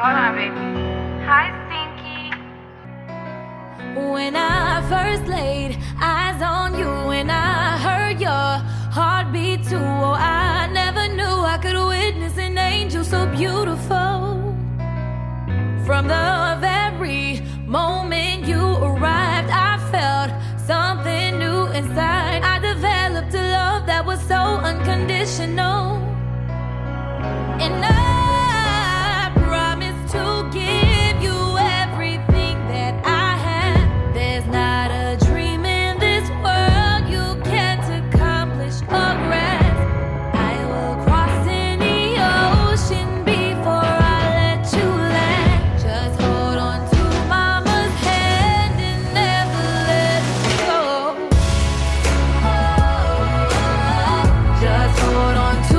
Hold on, baby. Hi, Stinky. When I first laid eyes on you and I heard your heartbeat too, oh, I never knew I could witness an angel so beautiful. From the very moment you arrived, I felt something new inside. I developed a love that was so unconditional. And I promise to give you everything that I have. There's not a dream in this world you can't accomplish or grasp. I will cross any ocean before I let you land. Just hold on to mama's hand and never let it go. Just hold on to